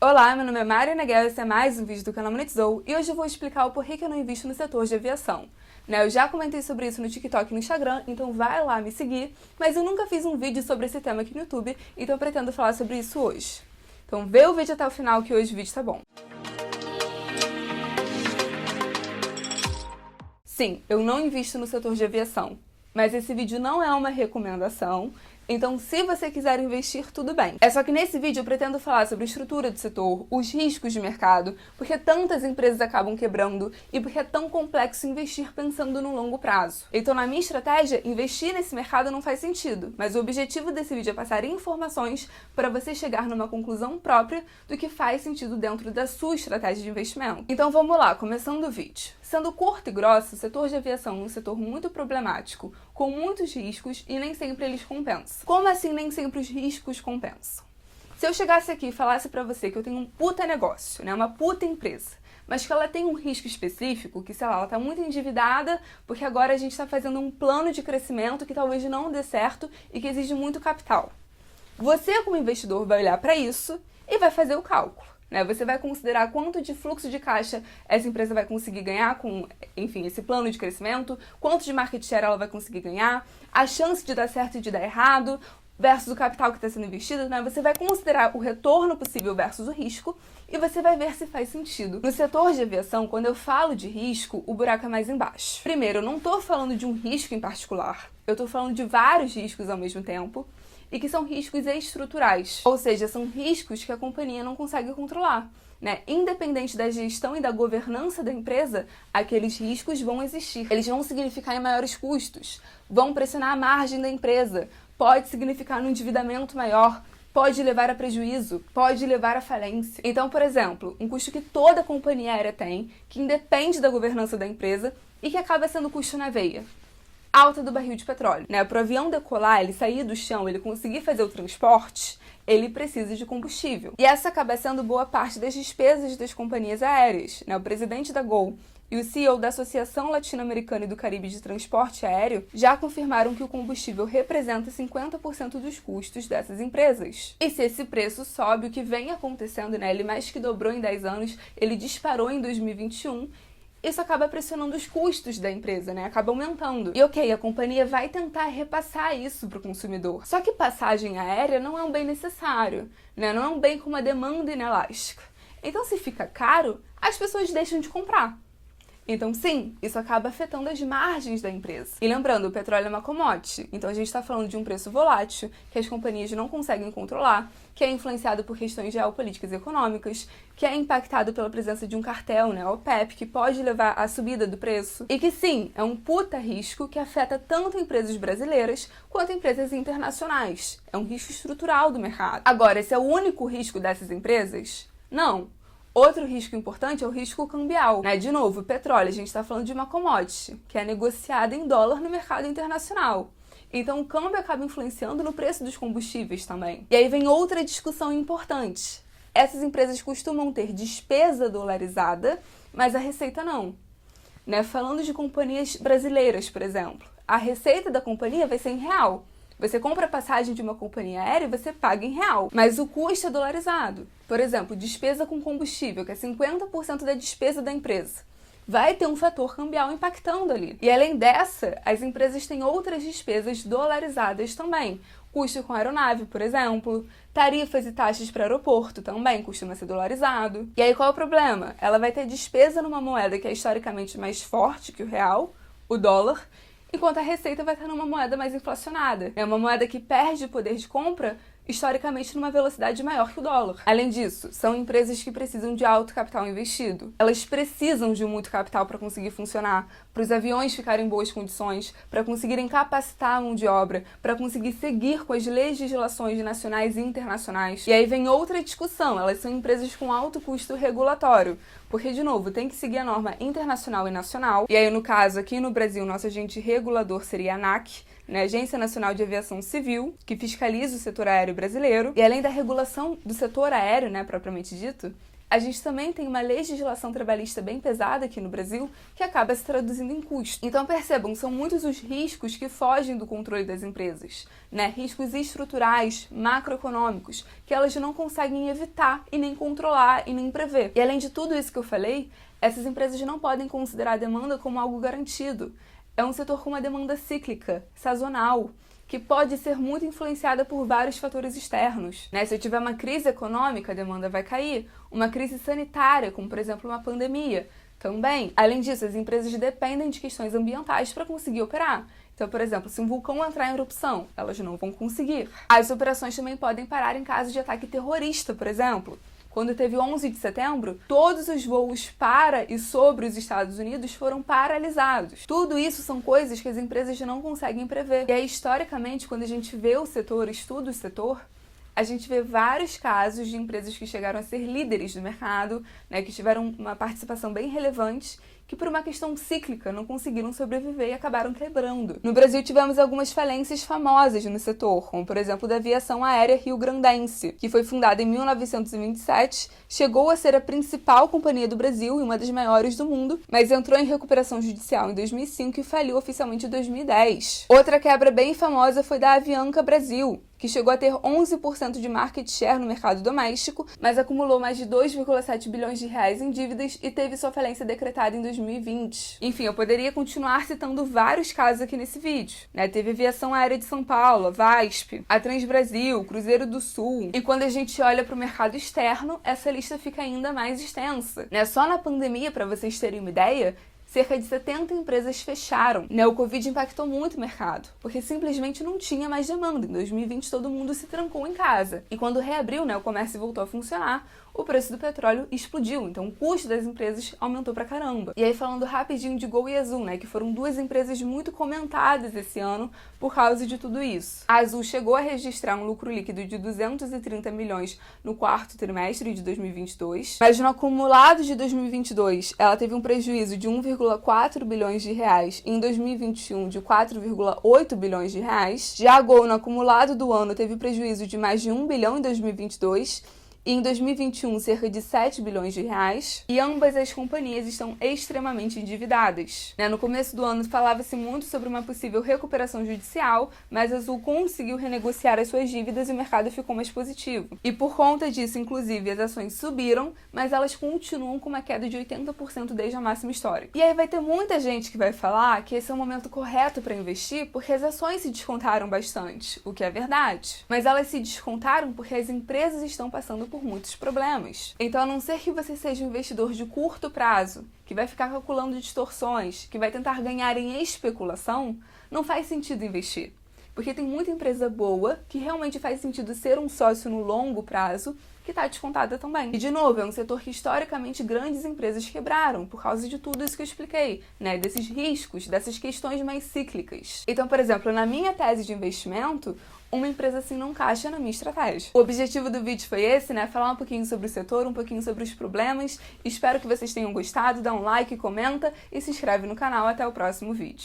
Olá, meu nome é Mariana Guerra, esse é mais um vídeo do canal Monetizou e hoje eu vou explicar o porquê que eu não invisto no setor de aviação. Eu já comentei sobre isso no TikTok e no Instagram, então vai lá me seguir, mas eu nunca fiz um vídeo sobre esse tema aqui no YouTube, então eu pretendo falar sobre isso hoje. Então vê o vídeo até o final que hoje o vídeo tá bom. Sim, eu não invisto no setor de aviação, mas esse vídeo não é uma recomendação. Então, se você quiser investir, tudo bem. É só que nesse vídeo eu pretendo falar sobre a estrutura do setor, os riscos de mercado, porque tantas empresas acabam quebrando e porque é tão complexo investir pensando no longo prazo. Então, na minha estratégia, investir nesse mercado não faz sentido, mas o objetivo desse vídeo é passar informações para você chegar numa conclusão própria do que faz sentido dentro da sua estratégia de investimento. Então, vamos lá, começando o vídeo. Sendo curto e grosso, o setor de aviação é um setor muito problemático, com muitos riscos e nem sempre eles compensam. Como assim nem sempre os riscos compensam? Se eu chegasse aqui e falasse pra você que eu tenho um puta negócio, uma puta empresa, mas que ela tem um risco específico, que sei lá, ela tá muito endividada porque agora a gente tá fazendo um plano de crescimento que talvez não dê certo e que exige muito capital. Você, como investidor, vai olhar pra isso e vai fazer o cálculo. Você vai considerar quanto de fluxo de caixa essa empresa vai conseguir ganhar com, enfim, esse plano de crescimento, quanto de market share ela vai conseguir ganhar, a chance de dar certo e de dar errado, versus o capital que está sendo investido, Você vai considerar o retorno possível versus o risco e você vai ver se faz sentido. No setor de aviação, quando eu falo de risco, o buraco é mais embaixo. Primeiro, eu não estou falando de um risco em particular, eu estou falando de vários riscos ao mesmo tempo, e que são riscos estruturais, ou seja, são riscos que a companhia não consegue controlar. Independente da gestão e da governança da empresa, aqueles riscos vão existir. Eles vão significar em maiores custos, vão pressionar a margem da empresa, pode significar um endividamento maior, pode levar a prejuízo, pode levar à falência. Então, por exemplo, um custo que toda companhia aérea tem, que independe da governança da empresa e que acaba sendo custo na veia. Alta do barril de petróleo. Para o avião decolar, ele sair do chão, ele conseguir fazer o transporte, ele precisa de combustível. E essa acaba sendo boa parte das despesas das companhias aéreas. O presidente da Gol e o CEO da Associação Latino-Americana e do Caribe de Transporte Aéreo já confirmaram que o combustível representa 50% dos custos dessas empresas. E se esse preço sobe, o que vem acontecendo, ele mais que dobrou em 10 anos, ele disparou em 2021, isso acaba pressionando os custos da empresa, Acaba aumentando. E ok, a companhia vai tentar repassar isso para o consumidor. Só que passagem aérea não é um bem necessário, Não é um bem com uma demanda inelástica. Então, se fica caro, as pessoas deixam de comprar. Então, sim, isso acaba afetando as margens da empresa. E lembrando, o petróleo é uma commodity, então a gente está falando de um preço volátil, que as companhias não conseguem controlar, que é influenciado por questões geopolíticas e econômicas, que é impactado pela presença de um cartel, a OPEP, que pode levar à subida do preço, e que sim, é um puta risco que afeta tanto empresas brasileiras quanto empresas internacionais. É um risco estrutural do mercado. Agora, esse é o único risco dessas empresas? Não. Outro risco importante é o risco cambial. De novo, o petróleo, a gente está falando de uma commodity, que é negociada em dólar no mercado internacional. Então, o câmbio acaba influenciando no preço dos combustíveis também. E aí vem outra discussão importante. Essas empresas costumam ter despesa dolarizada, mas a receita não. Falando de companhias brasileiras, por exemplo, a receita da companhia vai ser em real. Você compra a passagem de uma companhia aérea e você paga em real, mas o custo é dolarizado. Por exemplo, despesa com combustível, que é 50% da despesa da empresa. Vai ter um fator cambial impactando ali. E além dessa, as empresas têm outras despesas dolarizadas também. Custo com aeronave, por exemplo, tarifas e taxas para aeroporto também costuma ser dolarizado. E aí qual é o problema? Ela vai ter despesa numa moeda que é historicamente mais forte que o real, o dólar, enquanto a receita vai estar numa moeda mais inflacionada. É uma moeda que perde poder de compra historicamente numa velocidade maior que o dólar. Além disso, são empresas que precisam de alto capital investido. Elas precisam de muito capital para conseguir funcionar, para os aviões ficarem em boas condições, para conseguirem capacitar a mão de obra, para conseguir seguir com as legislações nacionais e internacionais. E aí vem outra discussão, elas são empresas com alto custo regulatório, porque, de novo, tem que seguir a norma internacional e nacional. E aí, no caso, aqui no Brasil, nosso agente regulador seria a ANAC, Agência Nacional de Aviação Civil, que fiscaliza o setor aéreo brasileiro. E além da regulação do setor aéreo, propriamente dito, a gente também tem uma legislação trabalhista bem pesada aqui no Brasil, que acaba se traduzindo em custo. Então percebam, são muitos os riscos que fogem do controle das empresas, né? Riscos estruturais, macroeconômicos, que elas não conseguem evitar e nem controlar e nem prever. E além de tudo isso que eu falei, essas empresas não podem considerar a demanda como algo garantido. É um setor com uma demanda cíclica, sazonal, que pode ser muito influenciada por vários fatores externos, né? Se eu tiver uma crise econômica, a demanda vai cair. Uma crise sanitária, como por exemplo uma pandemia, também. Além disso, as empresas dependem de questões ambientais para conseguir operar. Então, por exemplo, se um vulcão entrar em erupção, elas não vão conseguir. As operações também podem parar em caso de ataque terrorista, por exemplo. Quando teve 11 de setembro, todos os voos para e sobre os Estados Unidos foram paralisados. Tudo isso são coisas que as empresas não conseguem prever. E aí, historicamente, quando a gente vê o setor, estuda o setor, a gente vê vários casos de empresas que chegaram a ser líderes do mercado, né, que tiveram uma participação bem relevante, que por uma questão cíclica não conseguiram sobreviver e acabaram quebrando. No Brasil tivemos algumas falências famosas no setor, como por exemplo da aviação aérea rio-grandense, que foi fundada em 1927, chegou a ser a principal companhia do Brasil e uma das maiores do mundo, mas entrou em recuperação judicial em 2005 e faliu oficialmente em 2010. Outra quebra bem famosa foi da Avianca Brasil, que chegou a ter 11% de market share no mercado doméstico, mas acumulou mais de 2,7 bilhões de reais em dívidas e teve sua falência decretada em 2020. Enfim, eu poderia continuar citando vários casos aqui nesse vídeo, né? Teve a Aviação Aérea de São Paulo, a VASP, a Transbrasil, Cruzeiro do Sul. E quando a gente olha para o mercado externo, essa lista fica ainda mais extensa, né? Só na pandemia, para vocês terem uma ideia, cerca de 70 empresas fecharam, né? O Covid impactou muito o mercado, porque simplesmente não tinha mais demanda. Em 2020 todo mundo se trancou em casa. E quando reabriu, né, o comércio voltou a funcionar, o preço do petróleo explodiu, então o custo das empresas aumentou pra caramba. E aí falando rapidinho de Gol e Azul, né, que foram duas empresas muito comentadas esse ano por causa de tudo isso. A Azul chegou a registrar um lucro líquido de 230 milhões no quarto trimestre de 2022, mas no acumulado de 2022 ela teve um prejuízo de 1,4 bilhões de reais e em 2021 de 4,8 bilhões de reais. Já a Gol no acumulado do ano teve prejuízo de mais de 1 bilhão em 2022 e em 2021 cerca de 7 bilhões de reais, e ambas as companhias estão extremamente endividadas, né? No começo do ano falava-se muito sobre uma possível recuperação judicial, mas a Azul conseguiu renegociar as suas dívidas e o mercado ficou mais positivo. E por conta disso, inclusive, as ações subiram, mas elas continuam com uma queda de 80% desde a máxima histórica. E aí vai ter muita gente que vai falar que esse é o momento correto para investir porque as ações se descontaram bastante, o que é verdade. Mas elas se descontaram porque as empresas estão passando por muitos problemas. Então, a não ser que você seja um investidor de curto prazo, que vai ficar calculando distorções, que vai tentar ganhar em especulação, não faz sentido investir. Porque tem muita empresa boa que realmente faz sentido ser um sócio no longo prazo, que está descontada também. E, de novo, é um setor que, historicamente, grandes empresas quebraram por causa de tudo isso que eu expliquei, né? Desses riscos, dessas questões mais cíclicas. Então, por exemplo, na minha tese de investimento, uma empresa assim não encaixa na minha estratégia. O objetivo do vídeo foi esse, né? Falar um pouquinho sobre o setor, um pouquinho sobre os problemas. Espero que vocês tenham gostado. Dá um like, comenta e se inscreve no canal. Até o próximo vídeo.